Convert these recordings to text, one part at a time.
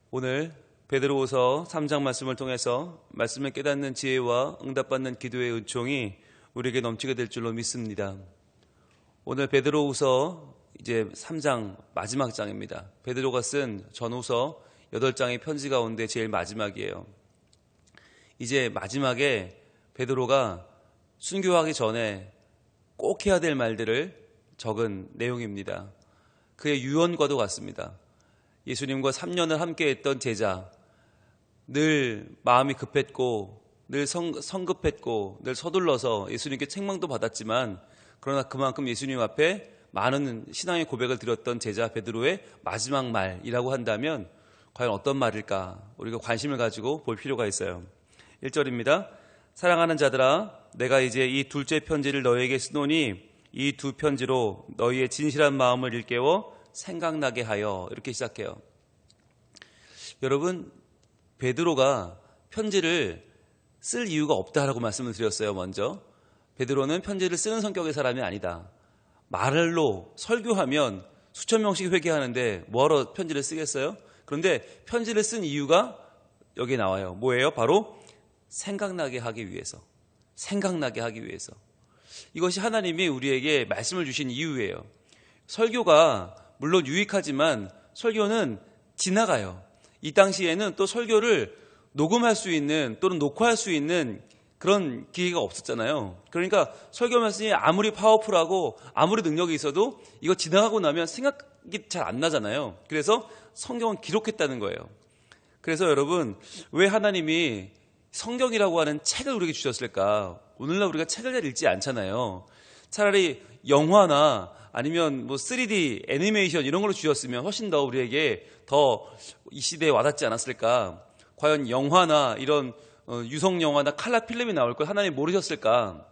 오늘 베드로후서 3장 말씀을 통해서 말씀을 깨닫는 지혜와 응답받는 기도의 은총이 우리에게 넘치게 될 줄로 믿습니다. 오늘 베드로후서 이제 3장 마지막 장입니다. 베드로가 쓴 전후서 8장의 편지 가운데 제일 마지막이에요. 이제 마지막에 베드로가 순교하기 전에 꼭 해야 될 말들을 적은 내용입니다. 그의 유언과도 같습니다. 예수님과 3년을 함께했던 제자, 늘 마음이 급했고 늘 성급했고 늘 서둘러서 예수님께 책망도 받았지만 그러나 그만큼 예수님 앞에 많은 신앙의 고백을 드렸던 제자 베드로의 마지막 말이라고 한다면 과연 어떤 말일까? 우리가 관심을 가지고 볼 필요가 있어요. 1절입니다. 사랑하는 자들아, 내가 이제 이 둘째 편지를 너희에게 쓰노니 이 두 편지로 너희의 진실한 마음을 일깨워 생각나게 하여, 이렇게 시작해요. 여러분, 베드로가 편지를 쓸 이유가 없다라고 말씀을 드렸어요. 먼저 베드로는 편지를 쓰는 성격의 사람이 아니다. 말로 설교하면 수천 명씩 회개하는데 뭐하러 편지를 쓰겠어요? 그런데 편지를 쓴 이유가 여기에 나와요. 뭐예요? 바로 생각나게 하기 위해서. 생각나게 하기 위해서. 이것이 하나님이 우리에게 말씀을 주신 이유예요. 설교가 물론 유익하지만 설교는 지나가요. 이 당시에는 또 설교를 녹음할 수 있는 또는 녹화할 수 있는 그런 기회가 없었잖아요. 그러니까 설교 말씀이 아무리 파워풀하고 아무리 능력이 있어도 이거 지나가고 나면 생각이 잘 안 나잖아요. 그래서 성경은 기록했다는 거예요. 그래서 여러분, 왜 하나님이 성경이라고 하는 책을 우리에게 주셨을까? 오늘날 우리가 책을 잘 읽지 않잖아요. 차라리 영화나 아니면 뭐 3D 애니메이션 이런 걸로 주셨으면 훨씬 더 우리에게 더 이 시대에 와닿지 않았을까? 과연 영화나 이런 유성 영화나 칼라 필름이 나올 걸 하나님 모르셨을까?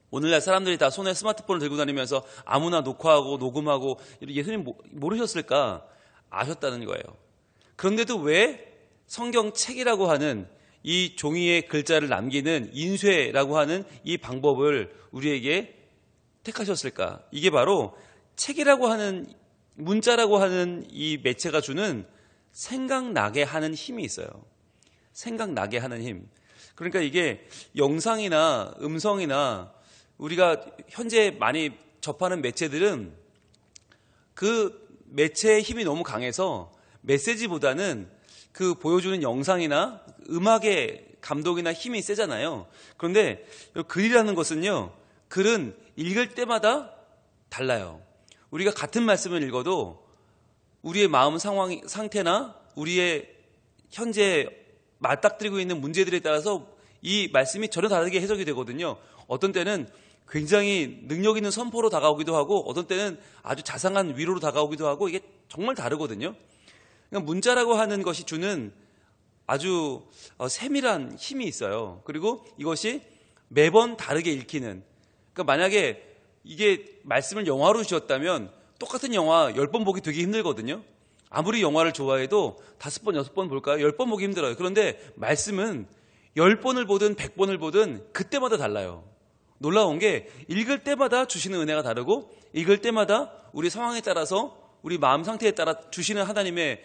오늘날 사람들이 다 손에 스마트폰을 들고 다니면서 아무나 녹화하고 녹음하고 예수님 모르셨을까? 아셨다는 거예요. 그런데도 왜 성경 책이라고 하는 이 종이에 글자를 남기는 인쇄라고 하는 이 방법을 우리에게 택하셨을까? 이게 바로 책이라고 하는, 문자라고 하는 이 매체가 주는 생각나게 하는 힘이 있어요. 생각나게 하는 힘. 그러니까 이게 영상이나 음성이나 우리가 현재 많이 접하는 매체들은 그 매체의 힘이 너무 강해서 메시지보다는 그 보여주는 영상이나 음악의 감독이나 힘이 세잖아요. 그런데 글이라는 것은요, 글은 읽을 때마다 달라요. 우리가 같은 말씀을 읽어도 우리의 마음 상태나 우리의 현재 맞닥뜨리고 있는 문제들에 따라서 이 말씀이 전혀 다르게 해석이 되거든요. 어떤 때는 굉장히 능력 있는 선포로 다가오기도 하고 어떤 때는 아주 자상한 위로로 다가오기도 하고 이게 정말 다르거든요. 그러니까 문자라고 하는 것이 주는 아주 세밀한 힘이 있어요. 그리고 이것이 매번 다르게 읽히는, 그러니까 만약에 이게 말씀을 영화로 주셨다면 똑같은 영화 10번 보기 되게 힘들거든요. 아무리 영화를 좋아해도 5번, 6번 볼까요? 10번 보기 힘들어요. 그런데 말씀은 10번을 보든 100번을 보든 그때마다 달라요. 놀라운 게 읽을 때마다 주시는 은혜가 다르고 읽을 때마다 우리 상황에 따라서 우리 마음 상태에 따라 주시는 하나님의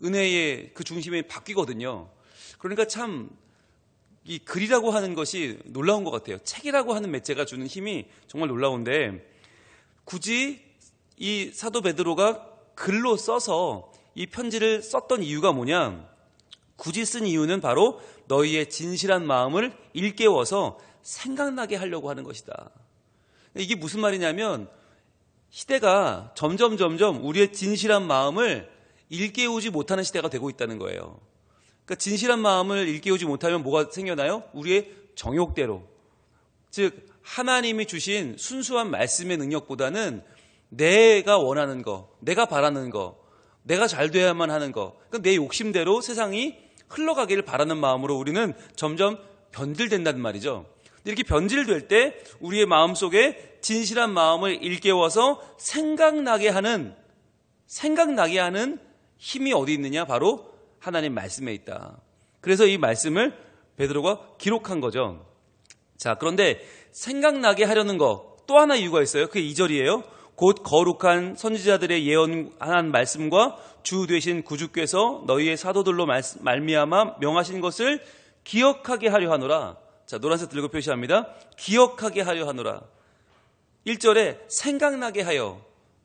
은혜의 그 중심이 바뀌거든요. 그러니까 참 이 글이라고 하는 것이 놀라운 것 같아요. 책이라고 하는 매체가 주는 힘이 정말 놀라운데 굳이 이 사도 베드로가 글로 써서 이 편지를 썼던 이유가 뭐냐? 굳이 쓴 이유는 바로 너희의 진실한 마음을 일깨워서 생각나게 하려고 하는 것이다. 이게 무슨 말이냐면 시대가 점점 우리의 진실한 마음을 일깨우지 못하는 시대가 되고 있다는 거예요. 그러니까 진실한 마음을 일깨우지 못하면 뭐가 생겨나요? 우리의 정욕대로. 즉 하나님이 주신 순수한 말씀의 능력보다는 내가 원하는 거, 내가 바라는 거, 내가 잘 돼야만 하는 거, 그러니까 내 욕심대로 세상이 흘러가기를 바라는 마음으로 우리는 점점 변질된다는 말이죠. 이렇게 변질될 때 우리의 마음속에 진실한 마음을 일깨워서 생각나게 하는 힘이 어디 있느냐? 바로 하나님 말씀에 있다. 그래서 이 말씀을 베드로가 기록한 거죠. 자, 그런데 생각나게 하려는 거 또 하나 이유가 있어요. 그게 2절이에요. 곧 거룩한 선지자들의 예언한 말씀과 주 되신 구주께서 너희의 사도들로 말미암아 명하신 것을 기억하게 하려 하노라. 자, 노란색 들고 표시합니다. 기억하게 하려 하노라. 1절에 생각나게 하여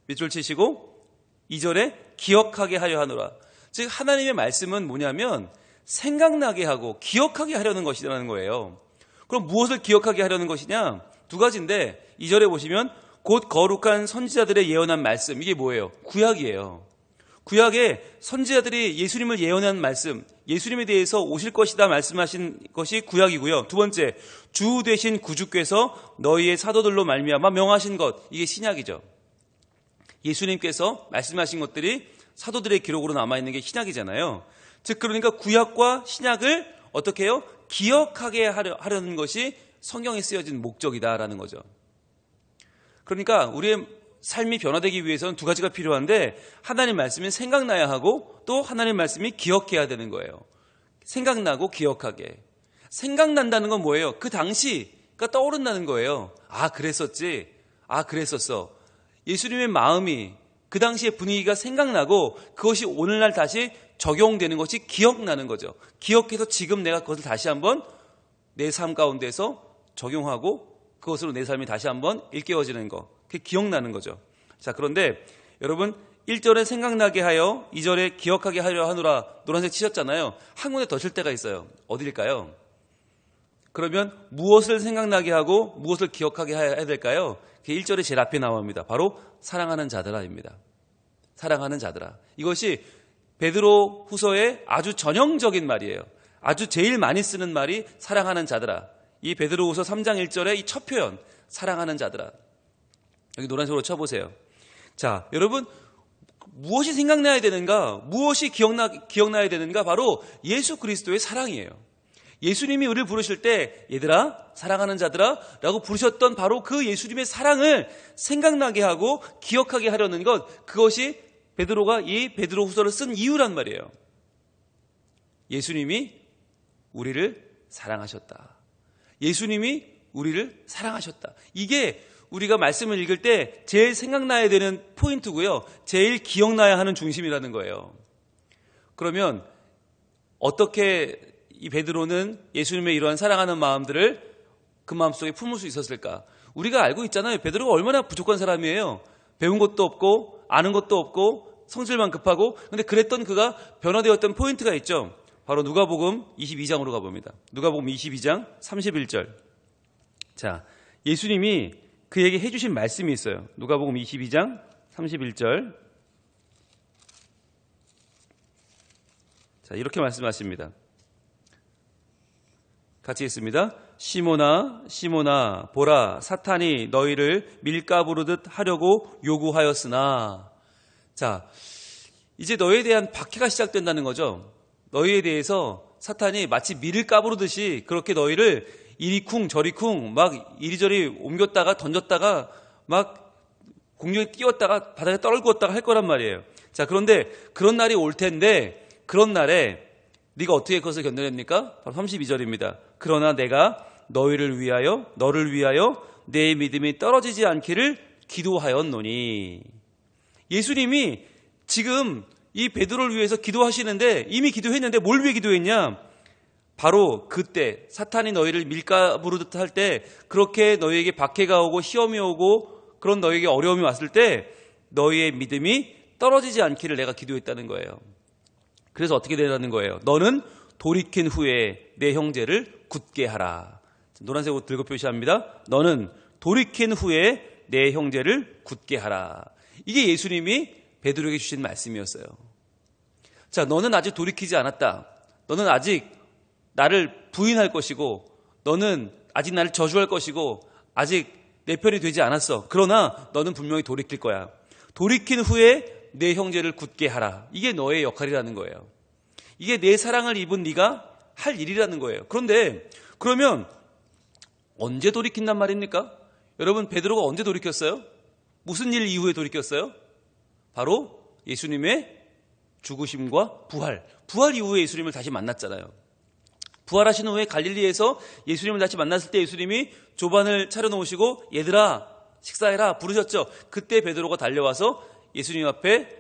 밑줄 치시고 2절에 기억하게 하려 하노라. 즉 하나님의 말씀은 뭐냐면 생각나게 하고 기억하게 하려는 것이라는 거예요. 그럼 무엇을 기억하게 하려는 것이냐? 두 가지인데 2절에 보시면 곧 거룩한 선지자들의 예언한 말씀, 이게 뭐예요? 구약이에요. 구약에 선지자들이 예수님을 예언한 말씀, 예수님에 대해서 오실 것이다 말씀하신 것이 구약이고요. 두 번째, 주 되신 구주께서 너희의 사도들로 말미암아 명하신 것, 이게 신약이죠. 예수님께서 말씀하신 것들이 사도들의 기록으로 남아있는 게 신약이잖아요. 즉 그러니까 구약과 신약을 어떻게 해요? 기억하게 하려는 것이 성경에 쓰여진 목적이다라는 거죠. 그러니까 우리의 삶이 변화되기 위해서는 두 가지가 필요한데 하나님 말씀이 생각나야 하고 또 하나님 말씀이 기억해야 되는 거예요. 생각나고 기억하게. 생각난다는 건 뭐예요? 그 당시가 떠오른다는 거예요. 아, 그랬었지. 아, 그랬었어. 예수님의 마음이 그 당시의 분위기가 생각나고 그것이 오늘날 다시 적용되는 것이 기억나는 거죠. 기억해서 지금 내가 그것을 다시 한번 내 삶 가운데서 적용하고 그것으로 내 삶이 다시 한번 일깨워지는 거. 그게 기억나는 거죠. 자, 그런데 여러분 1절에 생각나게 하여 2절에 기억하게 하려 하노라 노란색 치셨잖아요. 한 군데 더 칠 때가 있어요. 어디일까요? 그러면 무엇을 생각나게 하고 무엇을 기억하게 해야 될까요? 그게 1절에 제일 앞에 나옵니다. 바로 사랑하는 자들아입니다. 사랑하는 자들아. 이것이 베드로 후서의 아주 전형적인 말이에요. 아주 제일 많이 쓰는 말이 사랑하는 자들아. 이 베드로 후서 3장 1절의 이 첫 표현, 사랑하는 자들아. 여기 노란색으로 쳐보세요. 자, 여러분 무엇이 생각나야 되는가? 무엇이 기억나야 되는가? 바로 예수 그리스도의 사랑이에요. 예수님이 우리를 부르실 때 얘들아, 사랑하는 자들아 라고 부르셨던 바로 그 예수님의 사랑을 생각나게 하고 기억하게 하려는 것, 그것이 베드로가 이 베드로 후서를 쓴 이유란 말이에요. 예수님이 우리를 사랑하셨다. 예수님이 우리를 사랑하셨다. 이게 우리가 말씀을 읽을 때 제일 생각나야 되는 포인트고요. 제일 기억나야 하는 중심이라는 거예요. 그러면 어떻게 이 베드로는 예수님의 이러한 사랑하는 마음들을 그 마음속에 품을 수 있었을까? 우리가 알고 있잖아요. 베드로가 얼마나 부족한 사람이에요. 배운 것도 없고 아는 것도 없고 성질만 급하고, 근데 그랬던 그가 변화되었던 포인트가 있죠. 바로 누가복음 22장으로 가봅니다. 누가복음 22장 31절. 자, 예수님이 그에게 해주신 말씀이 있어요. 누가복음 22장 31절. 자, 이렇게 말씀하십니다. 같이 읽습니다. 시몬아, 시몬아, 보라, 사탄이 너희를 밀가부르듯 하려고 요구하였으나. 자, 이제 너희에 대한 박해가 시작된다는 거죠. 너희에 대해서 사탄이 마치 밀을 까부르듯이 그렇게 너희를 이리 쿵 저리 쿵 막 이리저리 옮겼다가 던졌다가 막 공중에 띄웠다가 바닥에 떨구었다가 할 거란 말이에요. 자, 그런데 그런 날이 올 텐데 그런 날에 네가 어떻게 그것을 견뎌냅니까? 바로 32절입니다. 그러나 내가 너를 위하여 내 믿음이 떨어지지 않기를 기도하였노니. 예수님이 지금 이 베드로를 위해서 기도하시는데 이미 기도했는데 뭘 위해 기도했냐? 바로 그때 사탄이 너희를 밀가부르듯 할 때 그렇게 너희에게 박해가 오고 시험이 오고 그런 너희에게 어려움이 왔을 때 너희의 믿음이 떨어지지 않기를 내가 기도했다는 거예요. 그래서 어떻게 되라는 거예요? 너는 돌이킨 후에 내 형제를 굳게 하라. 노란색 옷 들고 표시합니다. 너는 돌이킨 후에 내 형제를 굳게 하라. 이게 예수님이 베드로에게 주신 말씀이었어요. 자, 너는 아직 돌이키지 않았다. 너는 아직 나를 부인할 것이고 너는 아직 나를 저주할 것이고 아직 내 편이 되지 않았어. 그러나 너는 분명히 돌이킬 거야. 돌이킨 후에 내 형제를 굳게 하라. 이게 너의 역할이라는 거예요. 이게 내 사랑을 입은 네가 할 일이라는 거예요. 그런데 그러면 언제 돌이킨단 말입니까? 여러분, 베드로가 언제 돌이켰어요? 무슨 일 이후에 돌이켰어요? 바로 예수님의 죽으심과 부활 이후에 예수님을 다시 만났잖아요. 부활하신 후에 갈릴리에서 예수님을 다시 만났을 때 예수님이 조반을 차려놓으시고 얘들아 식사해라 부르셨죠. 그때 베드로가 달려와서 예수님 앞에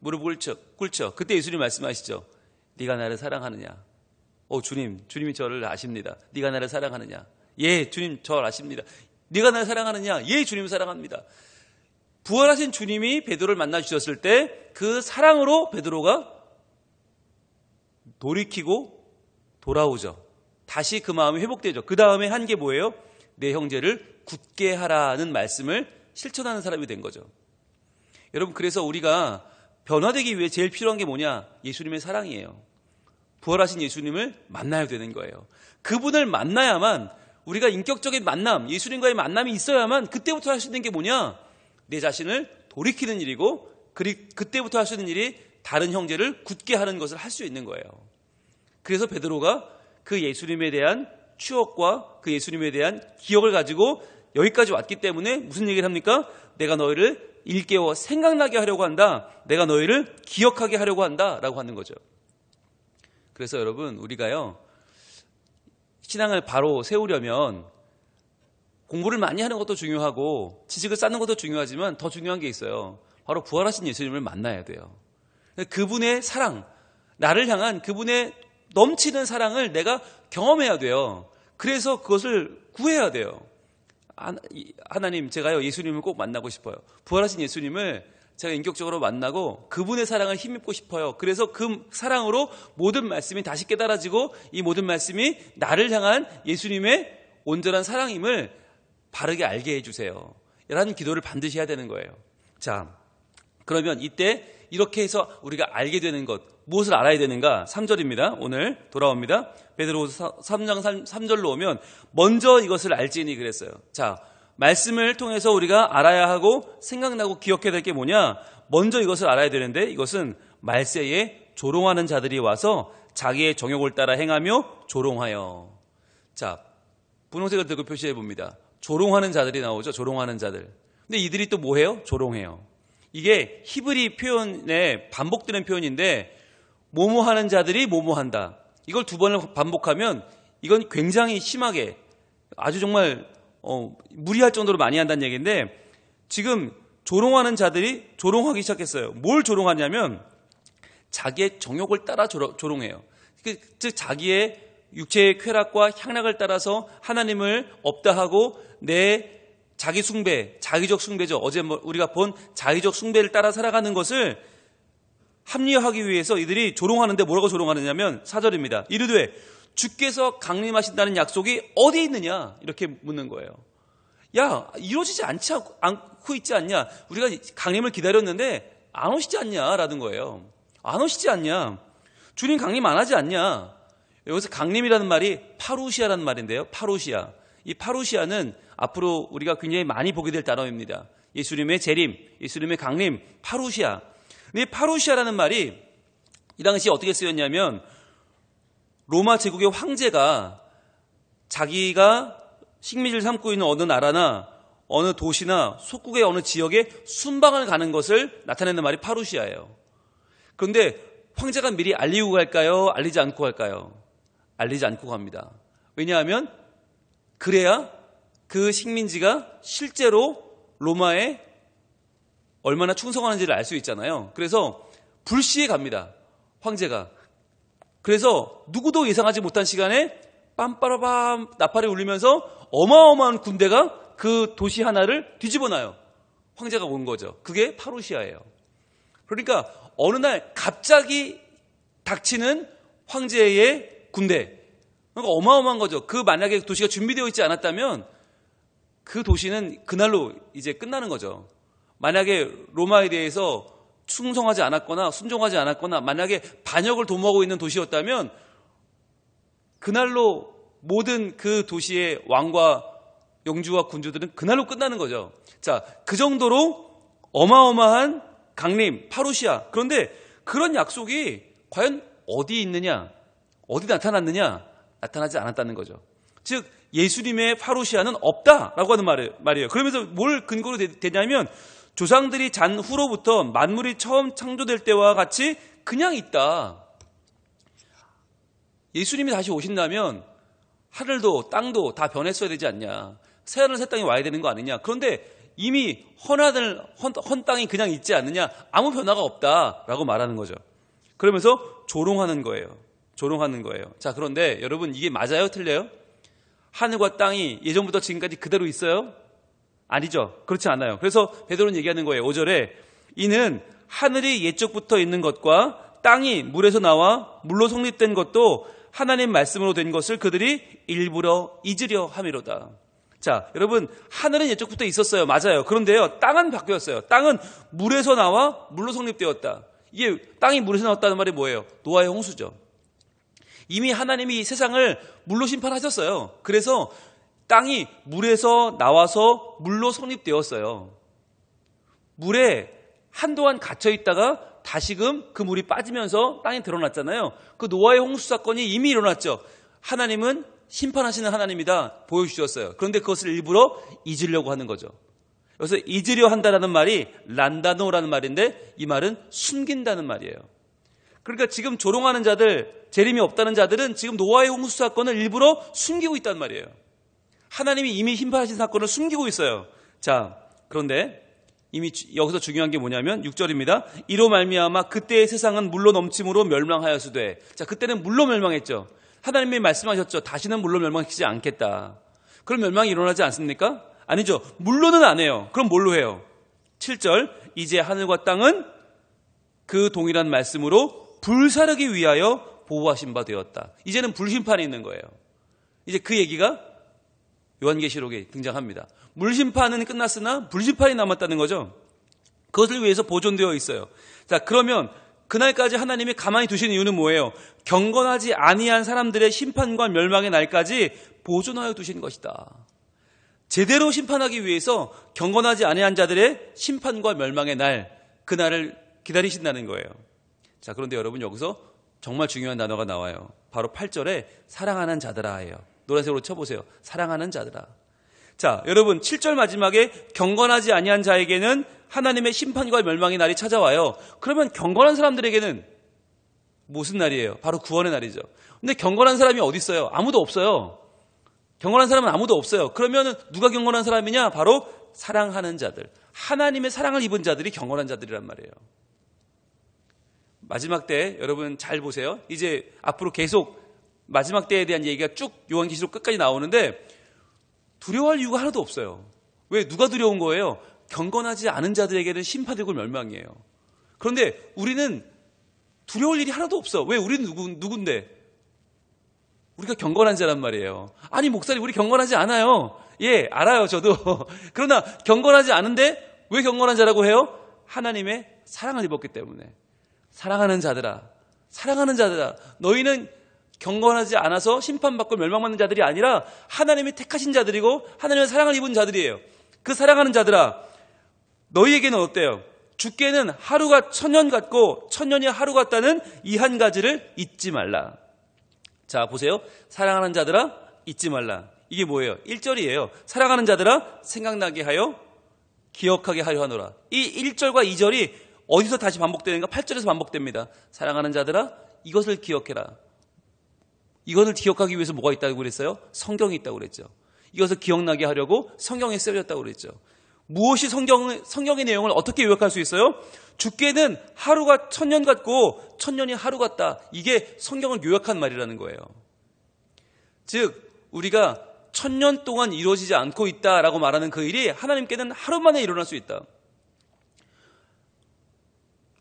무릎을 꿇죠. 그때 예수님 말씀하시죠. 네가 나를 사랑하느냐? 주님이 저를 아십니다. 네가 나를 사랑하느냐? 예, 주님 저를 아십니다. 네가 나를 사랑하느냐? 예, 주님 사랑합니다. 부활하신 주님이 베드로를 만나 주셨을 때 그 사랑으로 베드로가 돌이키고 돌아오죠. 다시 그 마음이 회복되죠. 그 다음에 한 게 뭐예요? 내 형제를 굳게 하라는 말씀을 실천하는 사람이 된 거죠. 여러분, 그래서 우리가 변화되기 위해 제일 필요한 게 뭐냐? 예수님의 사랑이에요. 부활하신 예수님을 만나야 되는 거예요. 그분을 만나야만, 우리가 인격적인 만남, 예수님과의 만남이 있어야만 그때부터 할 수 있는 게 뭐냐? 내 자신을 돌이키는 일이고, 그때부터 할 수 있는 일이 다른 형제를 굳게 하는 것을 할 수 있는 거예요. 그래서 베드로가 그 예수님에 대한 추억과 그 예수님에 대한 기억을 가지고 여기까지 왔기 때문에 무슨 얘기를 합니까? 내가 너희를 일깨워 생각나게 하려고 한다. 내가 너희를 기억하게 하려고 한다. 라고 하는 거죠. 그래서 여러분, 우리가요, 신앙을 바로 세우려면 공부를 많이 하는 것도 중요하고 지식을 쌓는 것도 중요하지만 더 중요한 게 있어요. 바로 부활하신 예수님을 만나야 돼요. 그분의 사랑, 나를 향한 그분의 넘치는 사랑을 내가 경험해야 돼요. 그래서 그것을 구해야 돼요. 하나님, 제가요, 예수님을 꼭 만나고 싶어요. 부활하신 예수님을 제가 인격적으로 만나고 그분의 사랑을 힘입고 싶어요. 그래서 그 사랑으로 모든 말씀이 다시 깨달아지고 이 모든 말씀이 나를 향한 예수님의 온전한 사랑임을 바르게 알게 해주세요. 라는 기도를 반드시 해야 되는 거예요. 자, 그러면 이때 이렇게 해서 우리가 알게 되는 것, 무엇을 알아야 되는가? 3절입니다. 오늘 돌아옵니다. 베드로후서 3장 3절로 오면 먼저 이것을 알지니 그랬어요. 자, 말씀을 통해서 우리가 알아야 하고 생각나고 기억해야 될 게 뭐냐? 먼저 이것을 알아야 되는데 이것은 말세에 조롱하는 자들이 와서 자기의 정욕을 따라 행하며 조롱하여. 자, 분홍색을 들고 표시해 봅니다. 조롱하는 자들이 나오죠. 조롱하는 자들. 근데 이들이 또 뭐해요? 조롱해요. 이게 히브리 표현에 반복되는 표현인데 뭐뭐하는 자들이 뭐뭐한다. 이걸 두 번을 반복하면 이건 굉장히 심하게 아주 정말 무리할 정도로 많이 한다는 얘기인데 지금 조롱하는 자들이 조롱하기 시작했어요. 뭘 조롱하냐면 자기의 정욕을 따라 조롱해요. 즉 자기의 육체의 쾌락과 향락을 따라서 하나님을 없다 하고 내 자기 숭배, 자기적 숭배죠. 어제 우리가 본 자기적 숭배를 따라 살아가는 것을 합리화하기 위해서 이들이 조롱하는데 뭐라고 조롱하느냐면 4절입니다. 이르되 주께서 강림하신다는 약속이 어디 있느냐? 이렇게 묻는 거예요. 야, 이루어지지 않고 있지 않냐? 우리가 강림을 기다렸는데 안 오시지 않냐? 라는 거예요. 안 오시지 않냐? 주님 강림 안 하지 않냐? 여기서 강림이라는 말이 파루시아라는 말인데요. 파루시아. 이 파루시아는 앞으로 우리가 굉장히 많이 보게 될 단어입니다. 예수님의 재림, 예수님의 강림, 파루시아. 근데 파루시아라는 말이 이 당시에 어떻게 쓰였냐면 로마 제국의 황제가 자기가 식민지를 삼고 있는 어느 나라나 어느 도시나 속국의 어느 지역에 순방을 가는 것을 나타내는 말이 파루시아예요. 그런데 황제가 미리 알리고 갈까요? 알리지 않고 갈까요? 알리지 않고 갑니다. 왜냐하면 그래야 그 식민지가 실제로 로마에 얼마나 충성하는지를 알 수 있잖아요. 그래서 불시에 갑니다. 황제가. 그래서 누구도 예상하지 못한 시간에 빰빠라밤 나팔이 울리면서 어마어마한 군대가 그 도시 하나를 뒤집어놔요. 황제가 온 거죠. 그게 파루시아예요. 그러니까 어느 날 갑자기 닥치는 황제의 군대. 그러니까 어마어마한 거죠. 그 만약에 도시가 준비되어 있지 않았다면 그 도시는 그날로 이제 끝나는 거죠. 만약에 로마에 대해서 충성하지 않았거나 순종하지 않았거나 만약에 반역을 도모하고 있는 도시였다면 그날로 모든 그 도시의 왕과 영주와 군주들은 그날로 끝나는 거죠. 자, 그 정도로 어마어마한 강림, 파루시아. 그런데 그런 약속이 과연 어디 있느냐? 어디 나타났느냐? 나타나지 않았다는 거죠. 즉 예수님의 파루시아는 없다라고 하는 말이에요. 그러면서 뭘 근거로 되냐면 조상들이 잔 후로부터 만물이 처음 창조될 때와 같이 그냥 있다. 예수님이 다시 오신다면 하늘도 땅도 다 변했어야 되지 않냐. 새하늘 새 땅이 와야 되는 거 아니냐. 그런데 이미 헌 땅이 그냥 있지 않느냐, 아무 변화가 없다라고 말하는 거죠. 그러면서 조롱하는 거예요. 조롱하는 거예요. 자, 그런데 여러분, 이게 맞아요? 틀려요? 하늘과 땅이 예전부터 지금까지 그대로 있어요? 아니죠. 그렇지 않아요. 그래서 베드로는 얘기하는 거예요. 5절에 이는 하늘이 옛적부터 있는 것과 땅이 물에서 나와 물로 성립된 것도 하나님 말씀으로 된 것을 그들이 일부러 잊으려 함이로다. 자, 여러분, 하늘은 옛적부터 있었어요. 맞아요. 그런데요, 땅은 바뀌었어요. 땅은 물에서 나와 물로 성립되었다. 이게 땅이 물에서 나왔다는 말이 뭐예요? 노아의 홍수죠. 이미 하나님이 이 세상을 물로 심판하셨어요. 그래서 땅이 물에서 나와서 물로 성립되었어요. 물에 한동안 갇혀 있다가 다시금 그 물이 빠지면서 땅에 드러났잖아요. 그 노아의 홍수 사건이 이미 일어났죠. 하나님은 심판하시는 하나님이다 보여주셨어요. 그런데 그것을 일부러 잊으려고 하는 거죠. 그래서 잊으려 한다라는 말이 란다노라는 말인데 이 말은 숨긴다는 말이에요. 그러니까 지금 조롱하는 자들, 재림이 없다는 자들은 지금 노아의 홍수 사건을 일부러 숨기고 있단 말이에요. 하나님이 이미 심판하신 사건을 숨기고 있어요. 자, 그런데 이미 여기서 중요한 게 뭐냐면 6절입니다. 이로 말미암아 그때의 세상은 물로 넘침으로 멸망하였으되. 자, 그때는 물로 멸망했죠. 하나님이 말씀하셨죠. 다시는 물로 멸망시키지 않겠다. 그럼 멸망이 일어나지 않습니까? 아니죠. 물로는 안 해요. 그럼 뭘로 해요? 7절 이제 하늘과 땅은 그 동일한 말씀으로 불사르기 위하여 보호하신 바 되었다. 이제는 불심판이 있는 거예요. 이제 그 얘기가 요한계시록에 등장합니다. 물심판은 끝났으나 불심판이 남았다는 거죠. 그것을 위해서 보존되어 있어요. 자, 그러면 그날까지 하나님이 가만히 두신 이유는 뭐예요? 경건하지 아니한 사람들의 심판과 멸망의 날까지 보존하여 두신 것이다. 제대로 심판하기 위해서 경건하지 아니한 자들의 심판과 멸망의 날, 그날을 기다리신다는 거예요. 자, 그런데 여러분, 여기서 정말 중요한 단어가 나와요. 바로 8절에 사랑하는 자들아예요. 노란색으로 쳐보세요. 사랑하는 자들아. 자, 여러분, 7절 마지막에 경건하지 아니한 자에게는 하나님의 심판과 멸망의 날이 찾아와요. 그러면 경건한 사람들에게는 무슨 날이에요? 바로 구원의 날이죠. 근데 경건한 사람이 어디 있어요? 아무도 없어요. 경건한 사람은 아무도 없어요. 그러면 누가 경건한 사람이냐? 바로 사랑하는 자들. 하나님의 사랑을 입은 자들이 경건한 자들이란 말이에요. 마지막 때 여러분 잘 보세요. 이제 앞으로 계속 마지막 때에 대한 얘기가 쭉 요한계시록 끝까지 나오는데 두려워할 이유가 하나도 없어요. 왜? 누가 두려운 거예요? 경건하지 않은 자들에게는 심판되고 멸망이에요. 그런데 우리는 두려울 일이 하나도 없어. 왜? 우리는 누군데? 우리가 경건한 자란 말이에요. 아니, 목사님, 우리 경건하지 않아요. 예, 알아요, 저도. 그러나 경건하지 않은데 왜 경건한 자라고 해요? 하나님의 사랑을 입었기 때문에. 사랑하는 자들아, 사랑하는 자들아, 너희는 경건하지 않아서 심판받고 멸망받는 자들이 아니라 하나님이 택하신 자들이고 하나님의 사랑을 입은 자들이에요. 그 사랑하는 자들아, 너희에게는 어때요? 주께는 하루가 천년 같고 천년이 하루 같다는 이 한 가지를 잊지 말라. 자, 보세요. 사랑하는 자들아, 잊지 말라. 이게 뭐예요? 1절이에요. 사랑하는 자들아, 생각나게 하여 기억하게 하려 하노라. 이 1절과 2절이 어디서 다시 반복되는가? 8절에서 반복됩니다. 사랑하는 자들아, 이것을 기억해라. 이것을 기억하기 위해서 뭐가 있다고 그랬어요? 성경이 있다고 그랬죠. 이것을 기억나게 하려고 성경에 쓰여졌다고 그랬죠. 무엇이 성경의 내용을 어떻게 요약할 수 있어요? 주께는 하루가 천년 같고 천년이 하루 같다. 이게 성경을 요약한 말이라는 거예요. 즉 우리가 천년 동안 이루어지지 않고 있다라고 말하는 그 일이 하나님께는 하루 만에 일어날 수 있다.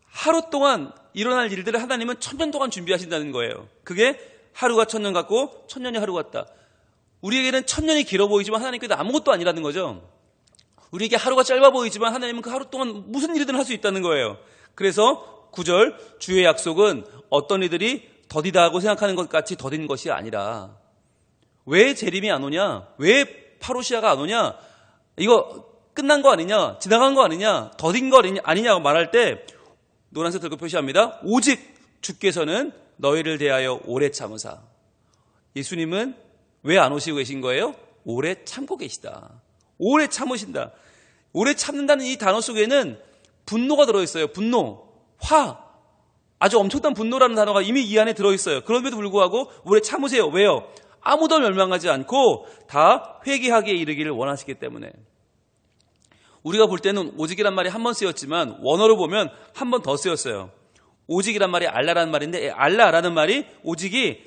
하루 동안 일어날 일들을 하나님은 천년 동안 준비하신다는 거예요. 그게 하루가 천년 같고 천년이 하루 같다. 우리에게는 천년이 길어 보이지만 하나님께는 아무것도 아니라는 거죠. 우리에게 하루가 짧아 보이지만 하나님은 그 하루 동안 무슨 일이든 할 수 있다는 거예요. 그래서 9절 주의 약속은 어떤 이들이 더디다 하고 생각하는 것 같이 더딘 것이 아니라. 왜 재림이 안 오냐? 왜 파루시아가 안 오냐? 이거 끝난 거 아니냐? 지나간 거 아니냐? 더딘 거 아니냐고 말할 때 노란색 들고 표시합니다. 오직 주께서는 너희를 대하여 오래 참으사. 예수님은 왜 안 오시고 계신 거예요? 오래 참고 계시다. 오래 참으신다. 오래 참는다는 이 단어 속에는 분노가 들어있어요. 분노, 화. 아주 엄청난 분노라는 단어가 이미 이 안에 들어있어요. 그럼에도 불구하고 오래 참으세요. 왜요? 아무도 멸망하지 않고 다 회개하기에 이르기를 원하시기 때문에. 우리가 볼 때는 오직이란 말이 한 번 쓰였지만 원어로 보면 한 번 더 쓰였어요. 오직이란 말이 알라라는 말인데, 알라라는 말이 오직이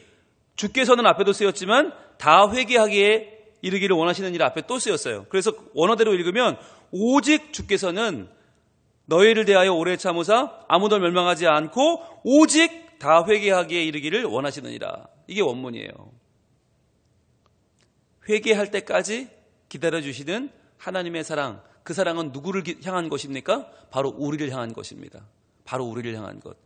주께서는 앞에도 쓰였지만 다 회개하기에 이르기를 원하시는 일 앞에 또 쓰였어요. 그래서 원어대로 읽으면 오직 주께서는 너희를 대하여 오래 참으사 아무도 멸망하지 않고 오직 다 회개하기에 이르기를 원하시느니라. 이게 원문이에요. 회개할 때까지 기다려주시는 하나님의 사랑, 그 사랑은 누구를 향한 것입니까? 바로 우리를 향한 것입니다. 바로 우리를 향한 것.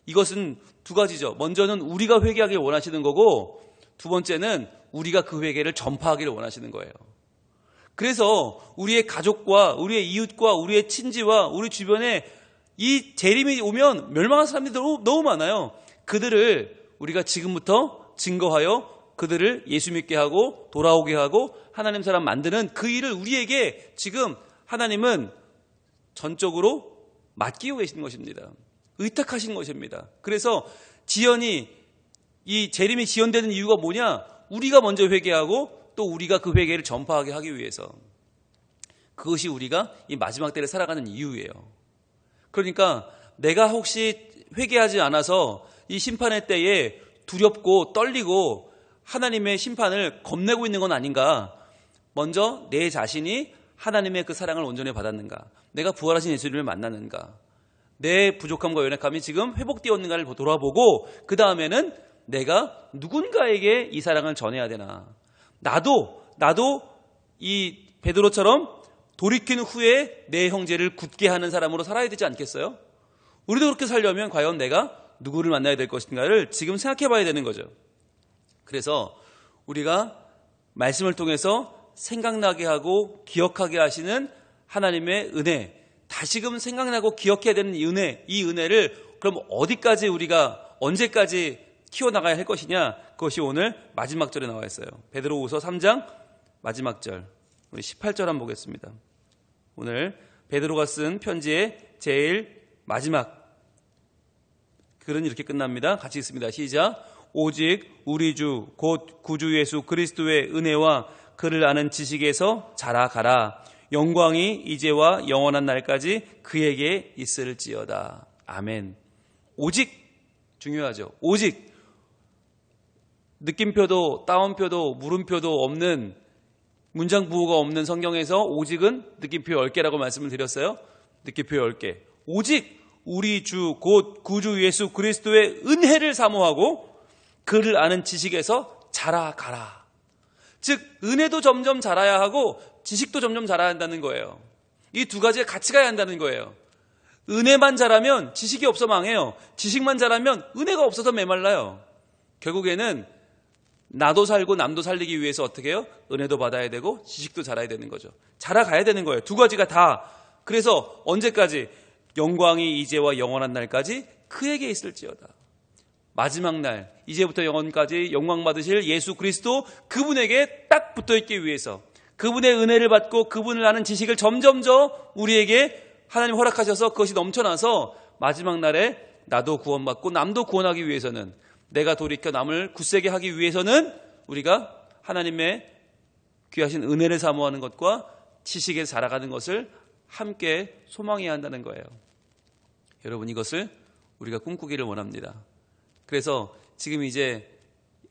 이것은 두 가지죠. 먼저는 우리가 회개하길 원하시는 거고, 두 번째는 우리가 그 회개를 전파하기를 원하시는 거예요. 그래서 우리의 가족과 우리의 이웃과 우리의 친지와 우리 주변에 이 재림이 오면 멸망한 사람들이 너무 많아요. 그들을 우리가 지금부터 증거하여 그들을 예수 믿게 하고 돌아오게 하고 하나님 사람 만드는 그 일을 우리에게 지금 하나님은 전적으로 맡기고 계시는 것입니다. 의탁하신 것입니다. 그래서 지연이, 이 재림이 지연되는 이유가 뭐냐? 우리가 먼저 회개하고 또 우리가 그 회개를 전파하게 하기 위해서. 그것이 우리가 이 마지막 때를 살아가는 이유예요. 그러니까 내가 혹시 회개하지 않아서 이 심판의 때에 두렵고 떨리고 하나님의 심판을 겁내고 있는 건 아닌가? 먼저 내 자신이 하나님의 그 사랑을 온전히 받았는가? 내가 부활하신 예수님을 만났는가? 내 부족함과 연약함이 지금 회복되었는가를 돌아보고 그 다음에는 내가 누군가에게 이 사랑을 전해야 되나? 나도 이 베드로처럼 돌이킨 후에 내 형제를 굳게 하는 사람으로 살아야 되지 않겠어요? 우리도 그렇게 살려면 과연 내가 누구를 만나야 될 것인가를 지금 생각해 봐야 되는 거죠. 그래서 우리가 말씀을 통해서 생각나게 하고 기억하게 하시는 하나님의 은혜, 다시금 생각나고 기억해야 되는 이 은혜를 그럼 어디까지 우리가 언제까지 키워나가야 할 것이냐? 그것이 오늘 마지막 절에 나와 있어요. 베드로후서 3장 마지막 절, 우리 18절 한번 보겠습니다. 오늘 베드로가 쓴 편지의 제일 마지막 글은 이렇게 끝납니다. 같이 읽습니다. 시작. 오직 우리 주 곧 구주 예수 그리스도의 은혜와 그를 아는 지식에서 자라가라. 영광이 이제와 영원한 날까지 그에게 있을지어다. 아멘. 오직 중요하죠. 오직 느낌표도 따옴표도 물음표도 없는, 문장 부호가 없는 성경에서 오직은 느낌표 10개라고 말씀을 드렸어요. 느낌표 10개. 오직 우리 주 곧 구주 예수 그리스도의 은혜를 사모하고 그를 아는 지식에서 자라가라. 즉 은혜도 점점 자라야 하고 지식도 점점 자라야 한다는 거예요. 이 두 가지가 같이 가야 한다는 거예요. 은혜만 자라면 지식이 없어 망해요. 지식만 자라면 은혜가 없어서 메말라요. 결국에는 나도 살고 남도 살리기 위해서 어떻게 해요? 은혜도 받아야 되고 지식도 자라야 되는 거죠. 자라가야 되는 거예요. 두 가지가 다. 그래서 언제까지? 영광이 이제와 영원한 날까지 그에게 있을지어다. 마지막 날, 이제부터 영원까지 영광 받으실 예수 그리스도, 그분에게 딱 붙어있기 위해서, 그분의 은혜를 받고 그분을 아는 지식을 점점 우리에게 하나님 허락하셔서 그것이 넘쳐나서 마지막 날에 나도 구원받고 남도 구원하기 위해서는, 내가 돌이켜 남을 굳세게 하기 위해서는 우리가 하나님의 귀하신 은혜를 사모하는 것과 지식에 자라가는 것을 함께 소망해야 한다는 거예요. 여러분, 이것을 우리가 꿈꾸기를 원합니다. 그래서 지금 이제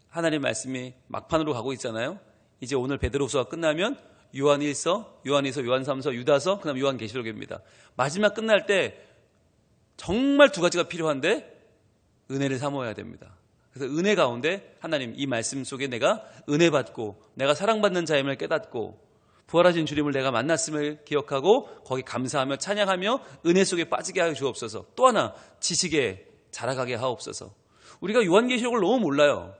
하나님 말씀이 막판으로 가고 있잖아요. 이제 오늘 베드로후서가 끝나면 요한 1서, 요한 2서, 요한 3서, 유다서, 그다음 요한 계시록입니다. 마지막 끝날 때 정말 두 가지가 필요한데 은혜를 사모해야 됩니다. 그래서 은혜 가운데 하나님, 이 말씀 속에 내가 은혜 받고 내가 사랑받는 자임을 깨닫고 부활하신 주님을 내가 만났음을 기억하고 거기 감사하며 찬양하며 은혜 속에 빠지게 하여 주옵소서. 또 하나, 지식에 자라가게 하옵소서. 우리가 요한계시록을 너무 몰라요.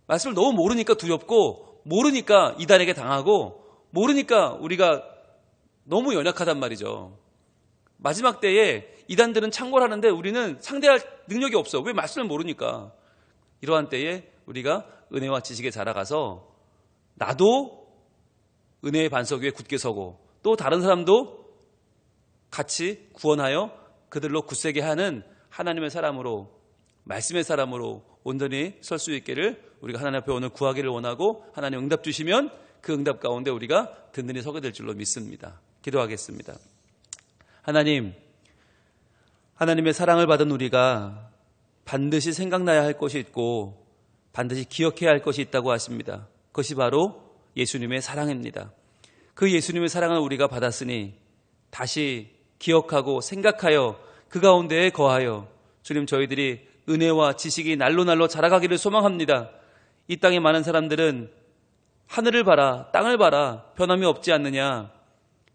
말씀을 너무 모르니까 두렵고, 모르니까 이단에게 당하고, 모르니까 우리가 너무 연약하단 말이죠. 마지막 때에 이단들은 창궐하는데 우리는 상대할 능력이 없어. 왜? 말씀을 모르니까. 이러한 때에 우리가 은혜와 지식에 자라가서 나도 은혜의 반석 위에 굳게 서고 또 다른 사람도 같이 구원하여 그들로 굳세게 하는 하나님의 사람으로, 말씀의 사람으로 온전히 설 수 있기를 우리가 하나님 앞에 오늘 구하기를 원하고, 하나님 응답 주시면 그 응답 가운데 우리가 든든히 서게 될 줄로 믿습니다. 기도하겠습니다. 하나님, 하나님의 사랑을 받은 우리가 반드시 생각나야 할 것이 있고 반드시 기억해야 할 것이 있다고 하십니다. 그것이 바로 예수님의 사랑입니다. 그 예수님의 사랑을 우리가 받았으니 다시 기억하고 생각하여 그 가운데에 거하여 주님, 저희들이 은혜와 지식이 날로 자라가기를 소망합니다. 이 땅에 많은 사람들은 하늘을 봐라, 땅을 봐라, 변함이 없지 않느냐,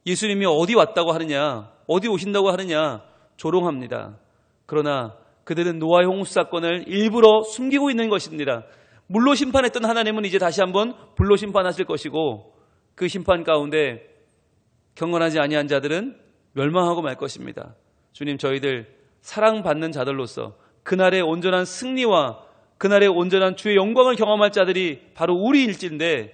예수님이 어디 왔다고 하느냐, 어디 오신다고 하느냐 조롱합니다. 그러나 그들은 노아의 홍수 사건을 일부러 숨기고 있는 것입니다. 물로 심판했던 하나님은 이제 다시 한번 불로 심판하실 것이고 그 심판 가운데 경건하지 아니한 자들은 멸망하고 말 것입니다. 주님, 저희들 사랑받는 자들로서 그날의 온전한 승리와 그날의 온전한 주의 영광을 경험할 자들이 바로 우리일진데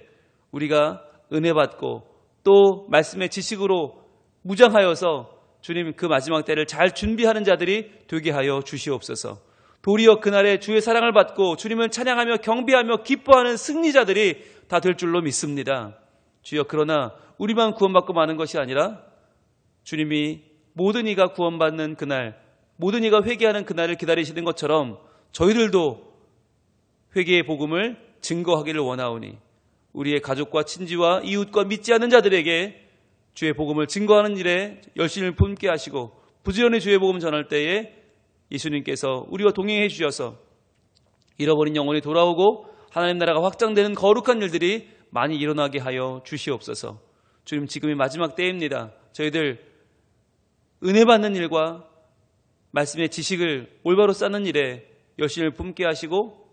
우리가 은혜 받고 또 말씀의 지식으로 무장하여서 주님 그 마지막 때를 잘 준비하는 자들이 되게 하여 주시옵소서. 도리어 그날에 주의 사랑을 받고 주님을 찬양하며 경배하며 기뻐하는 승리자들이 다 될 줄로 믿습니다. 주여, 그러나 우리만 구원받고 마는 것이 아니라 주님이 모든 이가 구원받는 그날, 모든 이가 회개하는 그날을 기다리시는 것처럼 저희들도 회개의 복음을 증거하기를 원하오니 우리의 가족과 친지와 이웃과 믿지 않는 자들에게 주의 복음을 증거하는 일에 열심을 품게 하시고 부지런히 주의 복음 전할 때에 예수님께서 우리와 동행해 주셔서 잃어버린 영혼이 돌아오고 하나님 나라가 확장되는 거룩한 일들이 많이 일어나게 하여 주시옵소서. 주님, 지금이 마지막 때입니다. 저희들 은혜 받는 일과 말씀의 지식을 올바로 쌓는 일에 열심을 품게 하시고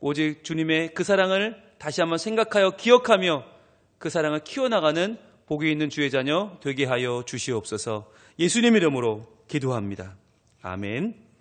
오직 주님의 그 사랑을 다시 한번 생각하여 기억하며 그 사랑을 키워나가는 복이 있는 주의 자녀 되게 하여 주시옵소서. 예수님 이름으로 기도합니다. 아멘.